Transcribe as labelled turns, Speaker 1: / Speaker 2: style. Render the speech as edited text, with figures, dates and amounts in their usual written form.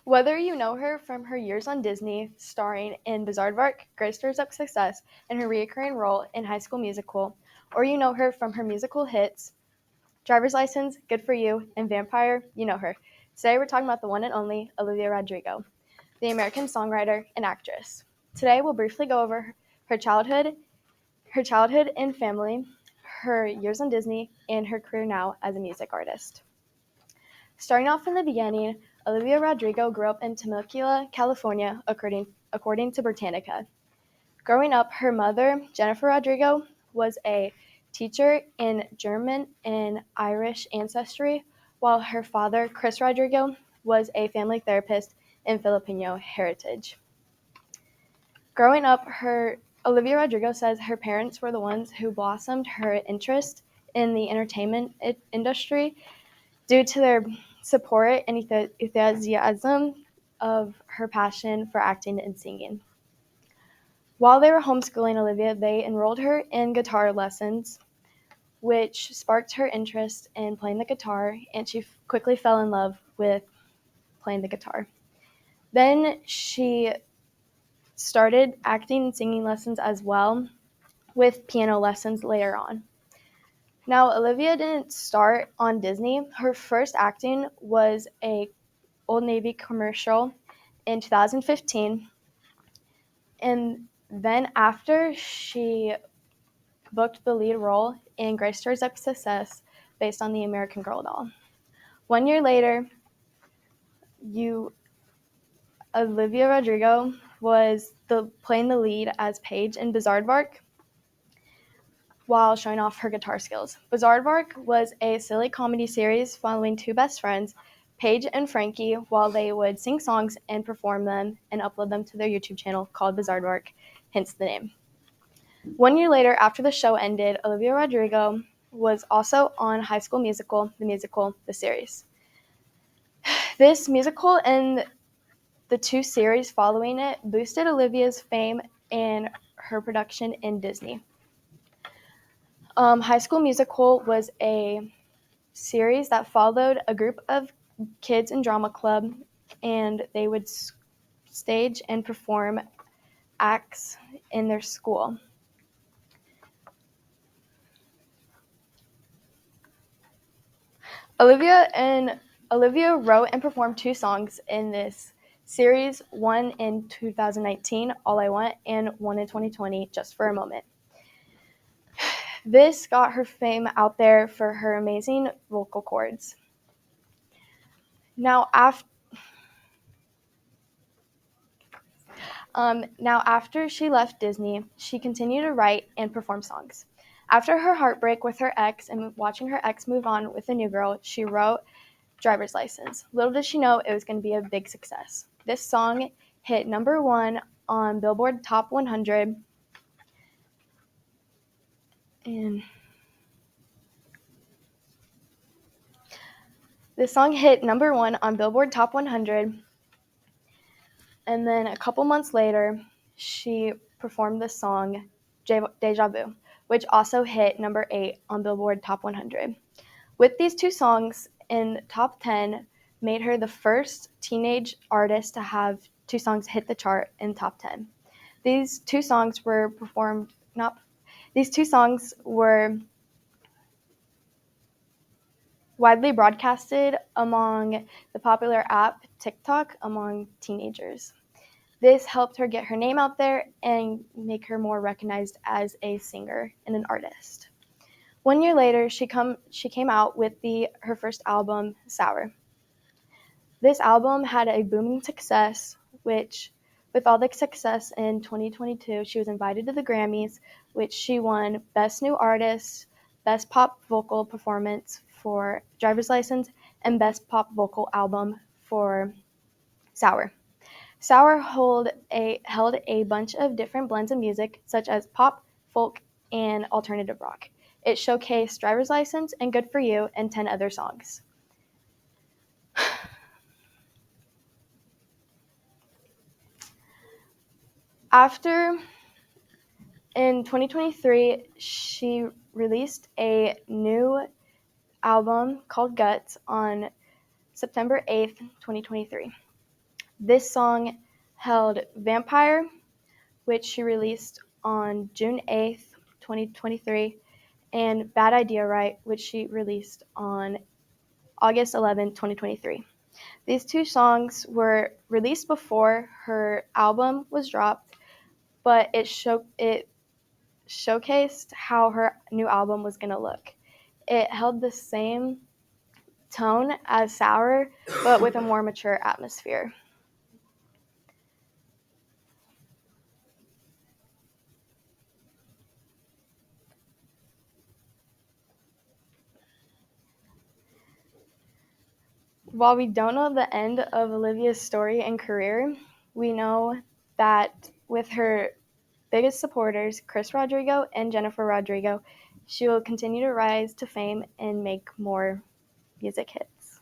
Speaker 1: Whether you know her from her years on Disney, starring in Bizaardvark, Great Stories of Success, and her recurring role in High School Musical, or you know her from her musical hits, Driver's License, Good For You, and Vampire, you know her. Today we're talking about the one and only Olivia Rodrigo, the American songwriter and actress. Today we'll briefly go over her childhood and family, her years on Disney, and her career now as a music artist. Starting off from the beginning, Olivia Rodrigo grew up in Temecula, California, according to Britannica. Growing up, her mother, Jennifer Rodrigo, was a teacher in German and Irish ancestry, while her father, Chris Rodrigo, was a family therapist in Filipino heritage. Growing up, Olivia Rodrigo says her parents were the ones who blossomed her interest in the entertainment industry due to their support and enthusiasm of her passion for acting and singing. While they were homeschooling Olivia, they enrolled her in guitar lessons, which sparked her interest in playing the guitar, and she quickly fell in love with playing the guitar. Then she started acting and singing lessons as well, with piano lessons later on. Now, Olivia didn't start on Disney. Her first acting was a Old Navy commercial in 2015, and then after she booked the lead role in Great Stories of Success based on the American Girl doll. 1 year later, Olivia Rodrigo was playing the lead as Paige in Bizaardvark while showing off her guitar skills. Bizaardvark was a silly comedy series following two best friends, Paige and Frankie, while they would sing songs and perform them and upload them to their YouTube channel called Bizaardvark, hence the name. 1 year later, after the show ended, Olivia Rodrigo was also on High School Musical, the series. This musical and the two series following it boosted Olivia's fame and her production in Disney. High School Musical was a series that followed a group of kids in drama club, and they would stage and perform acts in their school. Olivia wrote and performed two songs in this series, one in 2019, All I Want, and one in 2020, Just for a Moment. This got her fame out there for her amazing vocal cords. Now after she left Disney, she continued to write and perform songs. After her heartbreak with her ex and watching her ex move on with a new girl, she wrote Driver's License. Little did she know it was going to be a big success. This song hit number 1 on Billboard Top 100. And this song hit number 1 on Billboard Top 100. And then a couple months later, she performed the song Deja Vu, which also hit number 8 on Billboard Top 100. With these two songs in top 10, made her the first teenage artist to have two songs hit the chart in top 10. These two songs were widely broadcasted among the popular app TikTok among teenagers. This helped her get her name out there and make her more recognized as a singer and an artist. 1 year later, she came out with her first album, Sour. This album had a booming success, which, with all the success in 2022, she was invited to the Grammys, which she won Best New Artist, Best Pop Vocal Performance for Driver's License, and Best Pop Vocal Album for Sour. Sour held a bunch of different blends of music, such as pop, folk, and alternative rock. It showcased Driver's License and Good For You and 10 other songs. In 2023, she released a new album called Guts on September 8th, 2023. This song held Vampire, which she released on June 8th, 2023, and Bad Idea Right, which she released on August 11th, 2023. These two songs were released before her album was dropped, but it showcased how her new album was going to look. It held the same tone as Sour, but with a more mature atmosphere. While we don't know the end of Olivia's story and career, we know that with her biggest supporters, Chris Rodrigo and Jennifer Rodrigo, she will continue to rise to fame and make more music hits.